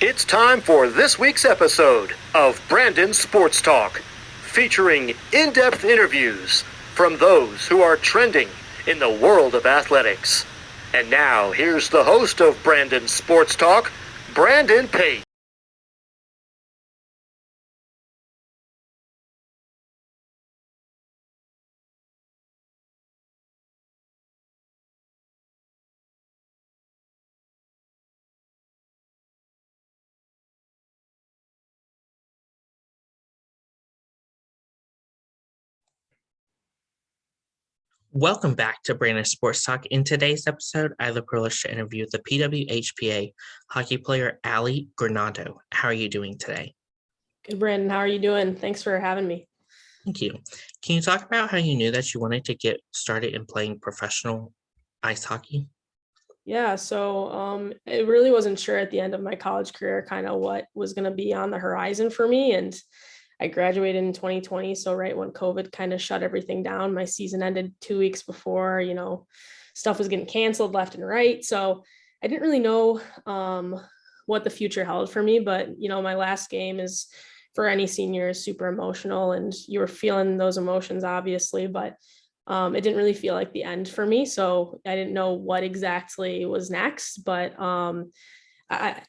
It's time for this week's episode of Brandon Sports Talk, featuring in-depth interviews from those who are trending in the world of athletics. And now, here's the host of Brandon Sports Talk, Brandon Pate. Welcome back to Brandon Sports Talk. In today's episode, I have the privilege to interview the PWHPA hockey player Allie Granato. How are you doing today? Good, Brandon. How are you doing? Thanks for having me. Thank you. Can you talk about how you knew that you wanted to get started in playing professional ice hockey? Yeah, so I really wasn't sure at the end of my college career kind of what was going to be on the horizon for me. And I graduated in 2020. So right when COVID kind of shut everything down, my season ended 2 weeks before, stuff was getting canceled left and right. So I didn't really know what the future held for me. But, my last game is for any senior is super emotional, and you were feeling those emotions, obviously, but it didn't really feel like the end for me. So I didn't know what exactly was next, but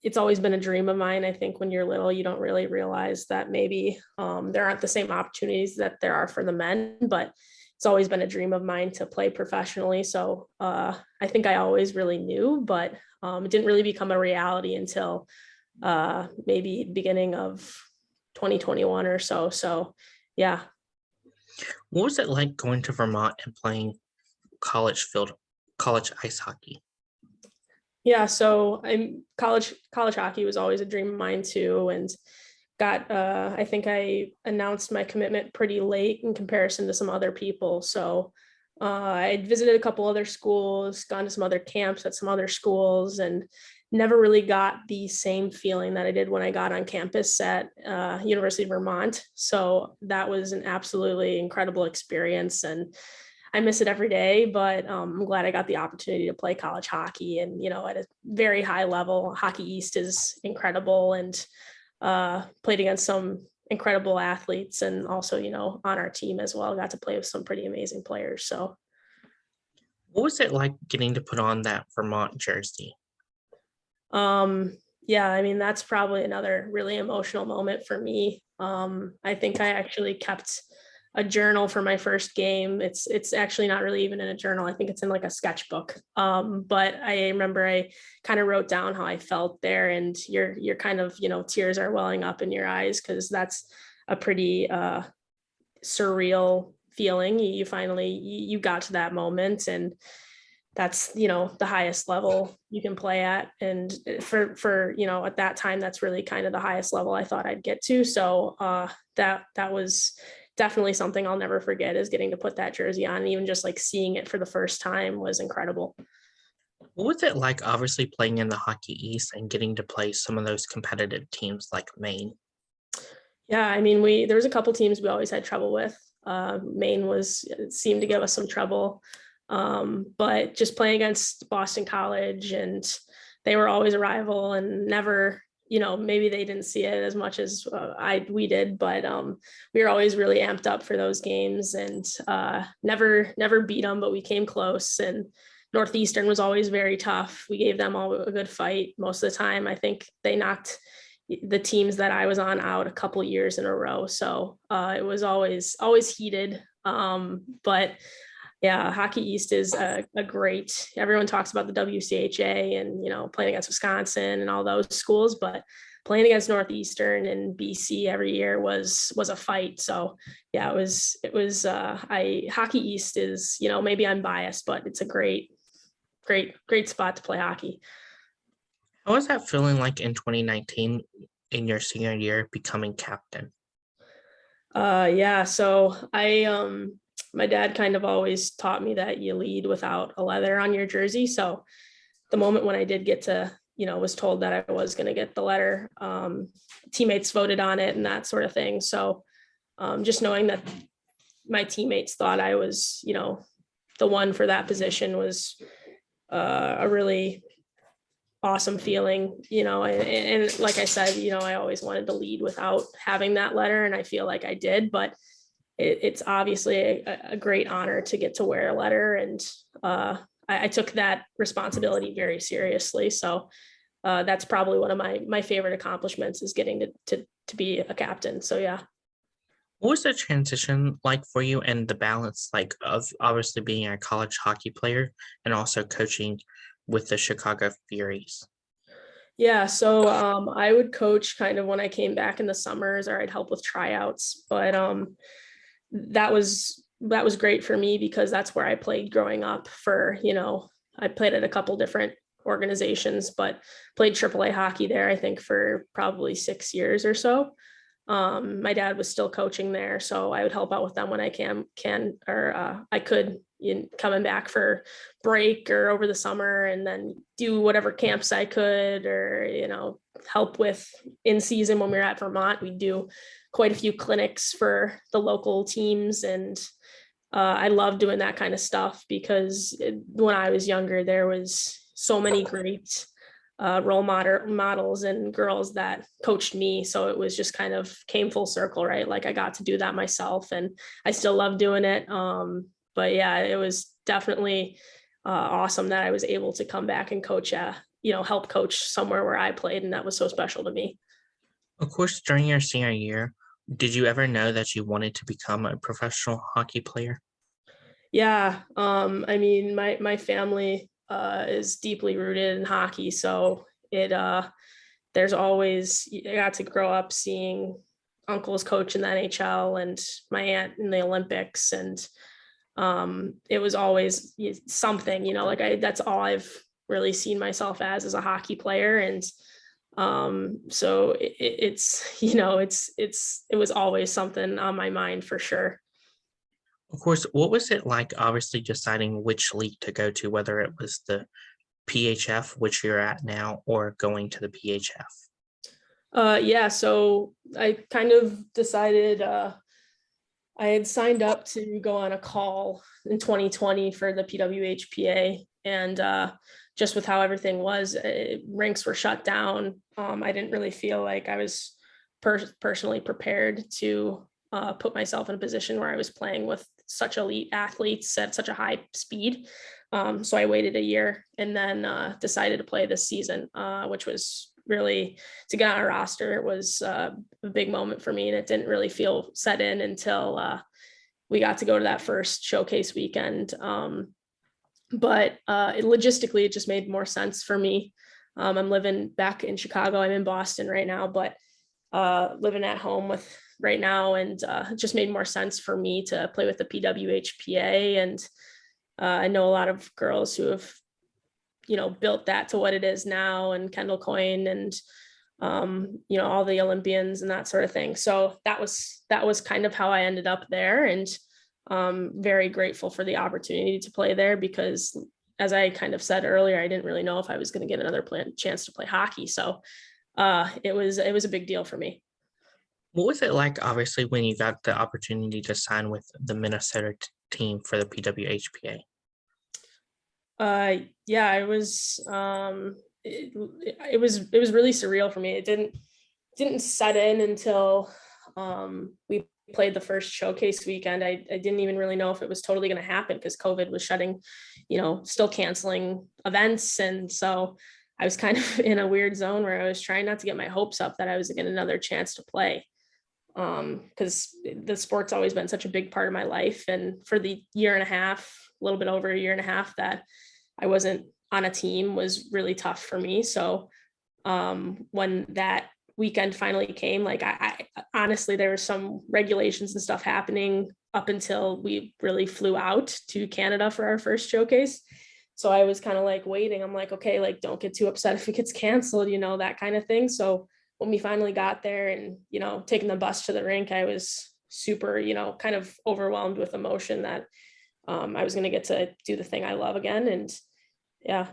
it's always been a dream of mine. I think when you're little, you don't really realize that maybe there aren't the same opportunities that there are for the men, but it's always been a dream of mine to play professionally. So I think I always really knew, but it didn't really become a reality until maybe beginning of 2021 or so. So yeah. What was it like going to Vermont and playing college ice hockey? Yeah, so I'm college hockey was always a dream of mine too, and I think I announced my commitment pretty late in comparison to some other people. So I'd visited a couple other schools, gone to some other camps at some other schools, and never really got the same feeling that I did when I got on campus at University of Vermont. So that was an absolutely incredible experience, and I miss it every day, but I'm glad I got the opportunity to play college hockey, and, at a very high level. Hockey East is incredible, and played against some incredible athletes, and also, on our team as well, got to play with some pretty amazing players. So What was it like getting to put on that Vermont jersey? yeah, I mean, that's probably another really emotional moment for me. I think I actually kept a journal for my first game. It's actually not really even in a journal. I think it's in like a sketchbook. But I remember I kind of wrote down how I felt there, and you're kind of, tears are welling up in your eyes, because that's a pretty surreal feeling. You finally you got to that moment, and that's, the highest level you can play at. And for at that time, that's really kind of the highest level I thought I'd get to. So that was definitely something I'll never forget, is getting to put that jersey on. And even just like seeing it for the first time was incredible. What was it like, obviously, playing in the Hockey East and getting to play some of those competitive teams like Maine? Yeah, I mean, there was a couple teams we always had trouble with. Maine seemed to give us some trouble. But just playing against Boston College, and they were always a rival, and never, maybe they didn't see it as much as we did, but we were always really amped up for those games, and never beat them, but we came close. And Northeastern was always very tough. We gave them all a good fight most of the time. I think they knocked the teams that I was on out a couple years in a row. So it was always heated. But yeah, Hockey East is a great, everyone talks about the WCHA and, playing against Wisconsin and all those schools, but playing against Northeastern and BC every year was a fight. So yeah, Hockey East is, maybe I'm biased, but it's a great spot to play hockey. How was that feeling like in 2019 in your senior year becoming captain? Yeah, so my dad kind of always taught me that you lead without a leather on your jersey. So the moment when I did get to, was told that I was going to get the letter, teammates voted on it and that sort of thing. So just knowing that my teammates thought I was, the one for that position was a really awesome feeling, and like I said, I always wanted to lead without having that letter, and I feel like I did, but it's obviously a great honor to get to wear a letter, and I took that responsibility very seriously. So that's probably one of my favorite accomplishments, is getting to be a captain. So yeah. What was the transition like for you, and the balance like of obviously being a college hockey player and also coaching with the Chicago Furies? Yeah, so I would coach kind of when I came back in the summers, or I'd help with tryouts. But that was great for me, because that's where I played growing up. I played at a couple different organizations, but played AAA hockey there, I think, for probably 6 years or so. My dad was still coaching there, so I would help out with them when I I could, coming back for break or over the summer, and then do whatever camps I could, or help with in season. When we were at Vermont, we'd do quite a few clinics for the local teams, and I love doing that kind of stuff, because when I was younger, there was so many great role models and girls that coached me. So it was just kind of came full circle, right? Like I got to do that myself, and I still love doing it. But yeah, it was definitely awesome that I was able to come back and coach, help coach somewhere where I played. And that was so special to me. Of course, during your senior year, did you ever know that you wanted to become a professional hockey player? Yeah. I mean, my family is deeply rooted in hockey. So there's always, I got to grow up seeing uncles coach in the NHL and my aunt in the Olympics. And it was always something, that's all I've really seen myself as a hockey player. And so it was always something on my mind for sure. Of course, what was it like obviously deciding which league to go to, whether it was the PHF, which you're at now, or going to the PHF? Yeah, so I kind of decided, I had signed up to go on a call in 2020 for the PWHPA, and just with how everything was, rinks were shut down. I didn't really feel like I was personally prepared to put myself in a position where I was playing with such elite athletes at such a high speed. So I waited a year, and then decided to play this season, which was really, to get on a roster. It was a big moment for me, and it didn't really feel set in until we got to go to that first showcase weekend. But logistically, it just made more sense for me. I'm living back in Chicago. I'm in Boston right now, but living at home with right now, and it just made more sense for me to play with the PWHPA. And I know a lot of girls who have built that to what it is now, and Kendall Coyne, and all the Olympians and that sort of thing. So that was kind of how I ended up there, and very grateful for the opportunity to play there, because as I kind of said earlier, I didn't really know if I was going to get another chance to play hockey. So it was a big deal for me. What was it like, obviously, when you got the opportunity to sign with the Minnesota team for the PWHPA? Yeah, it was it was really surreal for me. It didn't set in until we played the first showcase weekend. I didn't even really know if it was totally going to happen, because COVID was shutting, still canceling events. And so I was kind of in a weird zone where I was trying not to get my hopes up that I was getting another chance to play, because the sport's always been such a big part of my life. And for the year and a half, a little bit over a year and a half that I wasn't on a team, was really tough for me. So when that weekend finally came, like I honestly, there were some regulations and stuff happening up until we really flew out to Canada for our first showcase. So I was kind of like waiting. I'm like, okay, like don't get too upset if it gets canceled, that kind of thing. So when we finally got there and, taking the bus to the rink, I was super, kind of overwhelmed with emotion that I was going to get to do the thing I love again. And yeah.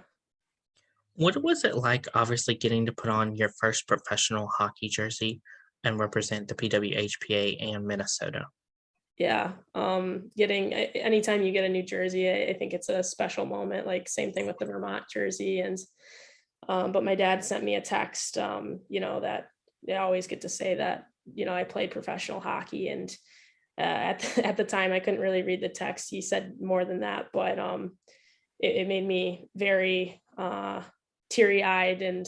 What was it like, obviously, getting to put on your first professional hockey jersey and represent the PWHPA and Minnesota? Yeah. Getting, anytime you get a new jersey, I think it's a special moment. Like same thing with the Vermont jersey. And But my dad sent me a text, that they always get to say that, I played professional hockey. And at the time, I couldn't really read the text. He said more than that, but it made me very teary-eyed. And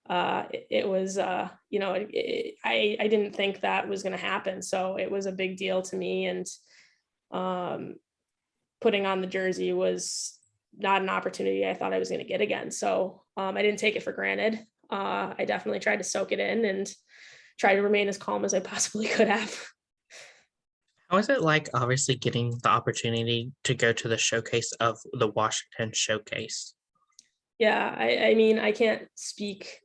it was, I didn't think that was going to happen. So it was a big deal to me. And putting on the jersey was not an opportunity I thought I was going to get again. So I didn't take it for granted. I definitely tried to soak it in and try to remain as calm as I possibly could have. How is it like, obviously, getting the opportunity to go to the showcase of the Washington Showcase? Yeah, I mean, I can't speak,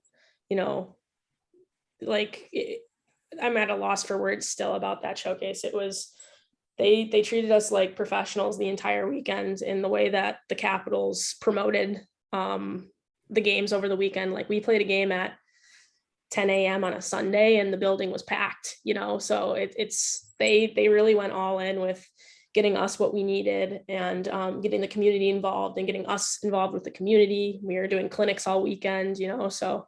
like I'm at a loss for words still about that showcase. It was, they treated us like professionals the entire weekend in the way that the Capitals promoted the games over the weekend. Like, we played a game at 10 a.m. on a Sunday and the building was packed, so they really went all in with getting us what we needed, and getting the community involved and getting us involved with the community. We were doing clinics all weekend, so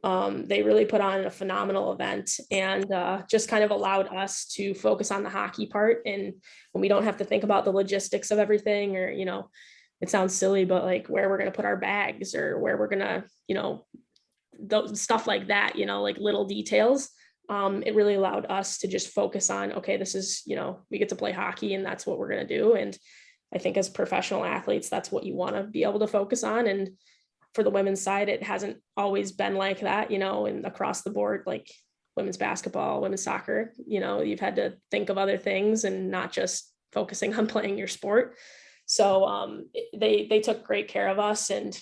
they really put on a phenomenal event, and just kind of allowed us to focus on the hockey part. And when we don't have to think about the logistics of everything, or, it sounds silly, but like where we're going to put our bags, or where we're going to, those stuff like that, like little details. It really allowed us to just focus on, okay, this is, we get to play hockey and that's what we're going to do. And I think as professional athletes, that's what you want to be able to focus on. And for the women's side, it hasn't always been like that, and across the board, like women's basketball, women's soccer, you've had to think of other things and not just focusing on playing your sport. So they took great care of us. And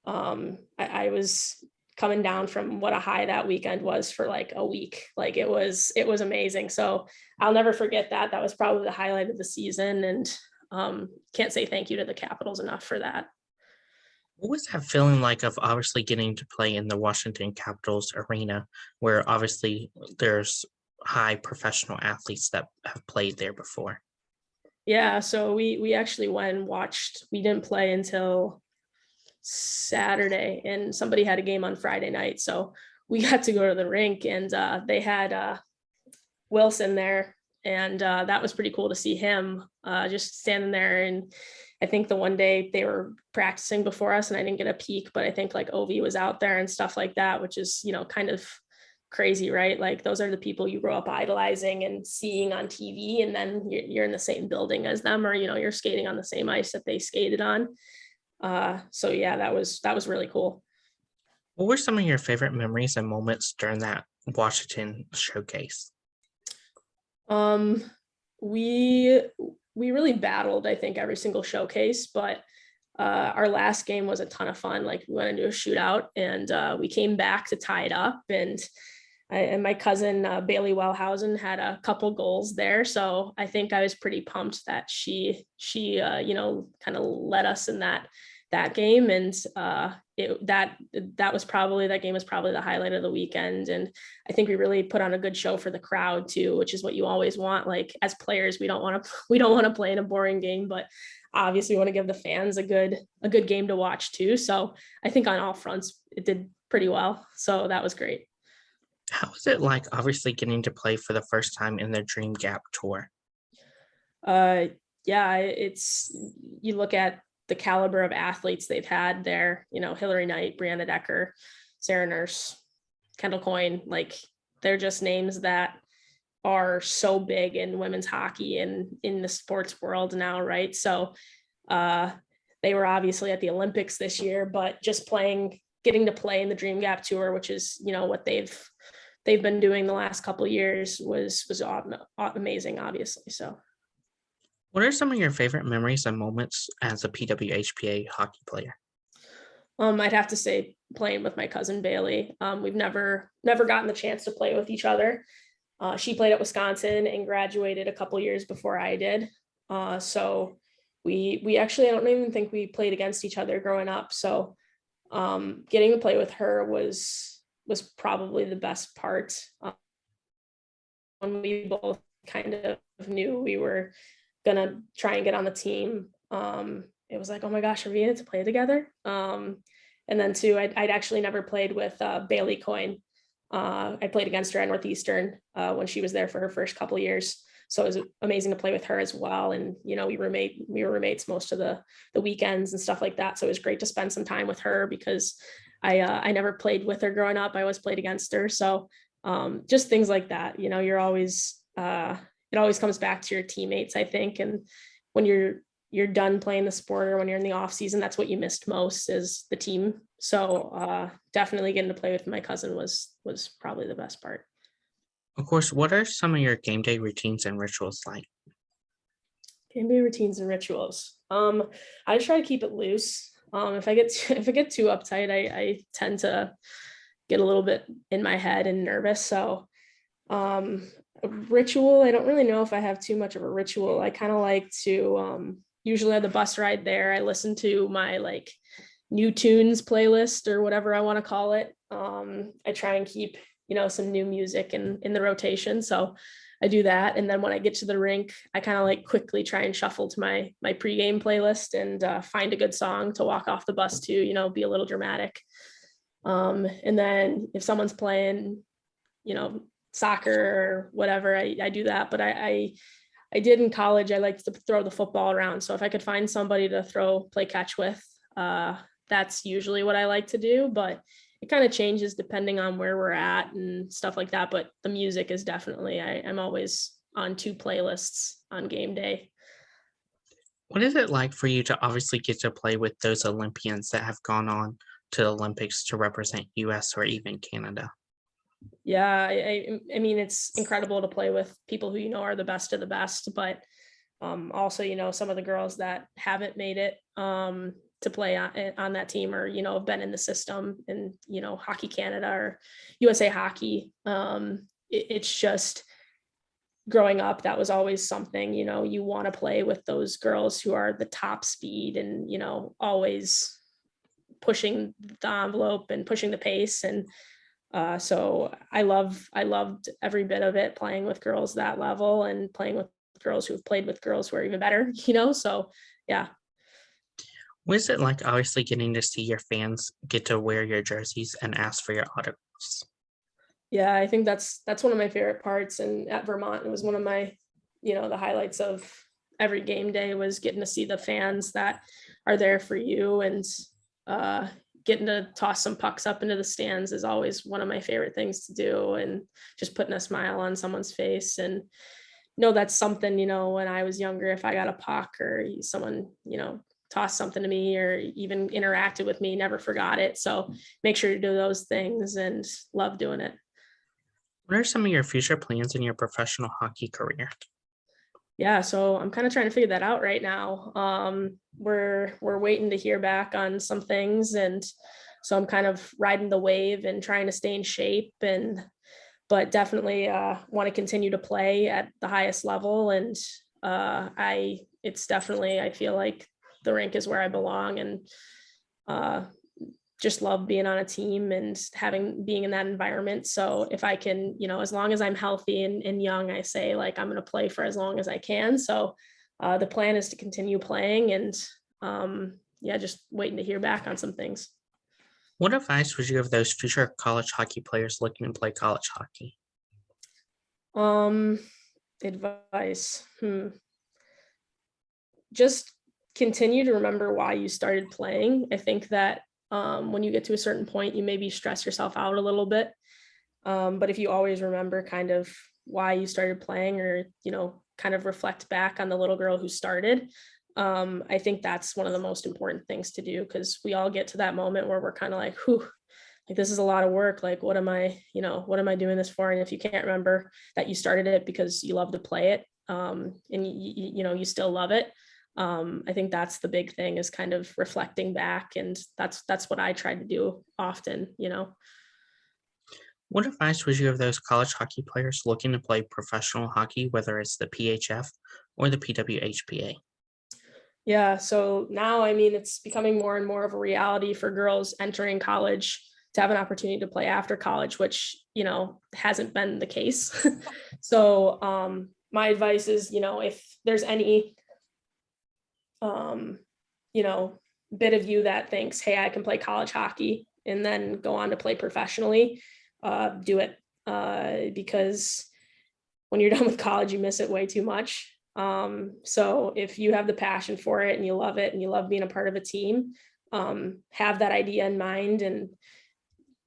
I was coming down from what a high that weekend was for like a week. Like it was amazing. So I'll never forget that. That was probably the highlight of the season. And can't say thank you to the Capitals enough for that. What was that feeling like of obviously getting to play in the Washington Capitals arena, where obviously there's high professional athletes that have played there before? Yeah, so we actually went and watched. We didn't play until Saturday, and somebody had a game on Friday night, so we got to go to the rink, and they had Wilson there, and that was pretty cool to see him just standing there. And I think the one day they were practicing before us, and I didn't get a peek, but I think like Ovi was out there and stuff like that, which is, kind of crazy, right? Like those are the people you grow up idolizing and seeing on TV, and then you're in the same building as them, or, you're skating on the same ice that they skated on. So yeah, that was really cool. What were some of your favorite memories and moments during that Washington showcase? We really battled, I think, every single showcase, but our last game was a ton of fun. Like we went into a shootout, and we came back to tie it up, and my cousin Bailey Wellhausen had a couple goals there, so I think I was pretty pumped that she kind of led us in that game. And that game was probably the highlight of the weekend. And I think we really put on a good show for the crowd too, which is what you always want. Like as players, we don't want to play in a boring game, but obviously we want to give the fans a good game to watch too. So I think on all fronts it did pretty well, so that was great. How was it like, obviously, getting to play for the first time in the Dream Gap Tour? Yeah, you look at the caliber of athletes they've had there, Hillary Knight, Brianna Decker, Sarah Nurse, Kendall Coyne, like they're just names that are so big in women's hockey and in the sports world now, right? So they were obviously at the Olympics this year, but just getting to play in the Dream Gap Tour, which is, what they've been doing the last couple of years, was amazing, obviously. So what are some of your favorite memories and moments as a PWHPA hockey player? I'd have to say playing with my cousin Bailey. We've never gotten the chance to play with each other. She played at Wisconsin and graduated a couple years before I did. So we actually, I don't even think we played against each other growing up. So getting to play with her was probably the best part. When we both kind of knew we were gonna try and get on the team, it was like, oh my gosh, are we in to play together? And then two, I'd actually never played with Bailey Coyne. I played against her at Northeastern when she was there for her first couple of years. So it was amazing to play with her as well. And, we were roommates most of the weekends and stuff like that. So it was great to spend some time with her because I never played with her growing up. I always played against her. So just things like that, you're always, it always comes back to your teammates, I think. And when you're done playing the sport or when you're in the off season, that's what you missed most is the team. So definitely getting to play with my cousin was probably the best part. Of course, what are some of your game day routines and rituals like? Game day routines and rituals. I just try to keep it loose. If I get too uptight, I tend to get a little bit in my head and nervous. So a ritual, I don't really know if I have too much of a ritual. I kind of like to usually on the bus ride there, I listen to my like new tunes playlist or whatever I want to call it. I try and keep some new music in the rotation. So I do that. And then when I get to the rink, I kind of like quickly try and shuffle to my pregame playlist and find a good song to walk off the bus to, be a little dramatic. And then if someone's playing, soccer or whatever, I do that. But I did in college, I liked to throw the football around. So if I could find somebody to play catch with, that's usually what I like to do. But it kind of changes depending on where we're at and stuff like that. But the music is definitely, I'm always on 2 playlists on game day. What is it like for you to obviously get to play with those Olympians that have gone on to the Olympics to represent US or even Canada? Yeah, I mean, it's incredible to play with people who, are the best of the best, but also, some of the girls that haven't made it to play on that team or, have been in the system and, Hockey Canada or USA Hockey. It's just growing up, that was always something, you want to play with those girls who are the top speed and, always pushing the envelope and pushing the pace. And so I loved every bit of it, playing with girls that level and playing with girls who've played with girls who are even better, so yeah. What is it like obviously getting to see your fans get to wear your jerseys and ask for your autographs? Yeah, I think that's one of my favorite parts. And at Vermont, it was one of my, the highlights of every game day was getting to see the fans that are there for you and getting to toss some pucks up into the stands is always one of my favorite things to do, and just putting a smile on someone's face. And that's something, when I was younger, if I got a puck or someone, tossed something to me or even interacted with me, never forgot it. So make sure to do those things and love doing it. What are some of your future plans in your professional hockey career? Yeah, so I'm kind of trying to figure that out right now. We're waiting to hear back on some things, and so I'm kind of riding the wave and trying to stay in shape, but definitely want to continue to play at the highest level. And it's definitely, I feel like the rink is where I belong, and just love being on a team and being in that environment. So if I can, as long as I'm healthy and young, I say like, I'm going to play for as long as I can. So the plan is to continue playing and just waiting to hear back on some things. What advice would you give those future college hockey players looking to play college hockey? Advice. Just continue to remember why you started playing. I think that when you get to a certain point, you maybe stress yourself out a little bit. But if you always remember kind of why you started playing, or, kind of reflect back on the little girl who started, I think that's one of the most important things to do, because we all get to that moment where we're kind of like, whew, like this is a lot of work. Like, what am I doing this for? And if you can't remember that you started it because you love to play it, and you still love it, I think that's the big thing, is kind of reflecting back. And that's what I try to do often. What advice would you give those college hockey players looking to play professional hockey, whether it's the PHF or the PWHPA? Yeah, so now, I mean, it's becoming more and more of a reality for girls entering college to have an opportunity to play after college, which, hasn't been the case. So my advice is, if there's any, bit of you that thinks, hey, I can play college hockey and then go on to play professionally, do it. Because when you're done with college, you miss it way too much. So if you have the passion for it and you love it and you love being a part of a team, have that idea in mind and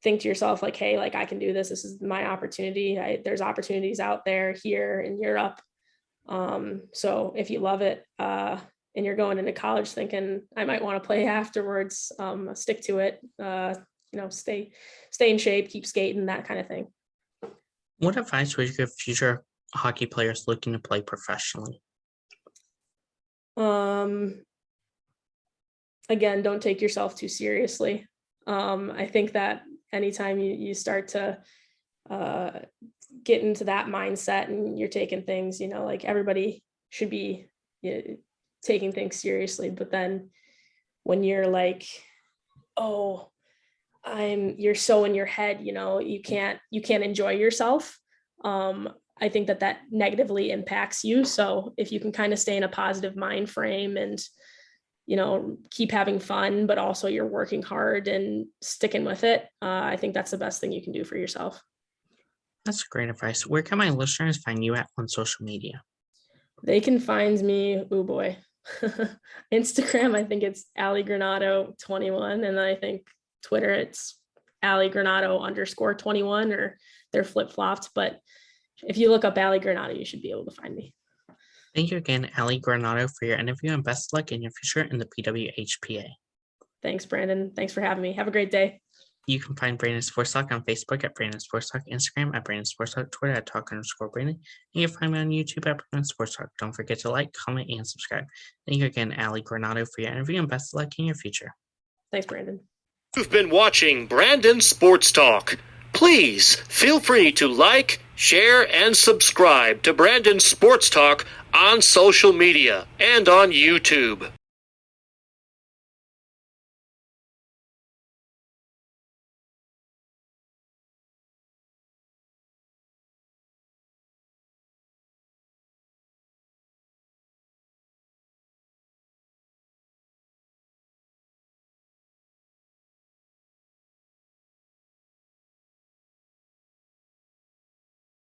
think to yourself like, hey, like I can do this. This is my opportunity. There's opportunities out there here in Europe. So if you love it, and you're going into college thinking I might want to play afterwards, stick to it, stay in shape, keep skating, that kind of thing. What advice would you give future hockey players looking to play professionally? Again, don't take yourself too seriously. I think that anytime you start to get into that mindset and you're taking things, like everybody should be taking things seriously. But then when you're like, oh, you're so in your head, you can't enjoy yourself. I think that negatively impacts you. So if you can kind of stay in a positive mind frame and, keep having fun, but also you're working hard and sticking with it, I think that's the best thing you can do for yourself. That's great advice. Where can my listeners find you at on social media? They can find me, oh boy, Instagram, I think it's Allie Granato 21. And then I think Twitter, it's Allie Granato _21, or they're flip-flopped. But if you look up Allie Granato, you should be able to find me. Thank you again, Allie Granato, for your interview, and best of luck in your future in the PWHPA. Thanks, Brandon. Thanks for having me. Have a great day. You can find Brandon Sports Talk on Facebook at Brandon Sports Talk, Instagram at Brandon Sports Talk, Twitter at Talk_Brandon, and you can find me on YouTube at Brandon Sports Talk. Don't forget to like, comment, and subscribe. Thank you again, Allie Granato, for your interview, and best of luck in your future. Thanks, Brandon. You've been watching Brandon Sports Talk. Please feel free to like, share, and subscribe to Brandon Sports Talk on social media and on YouTube.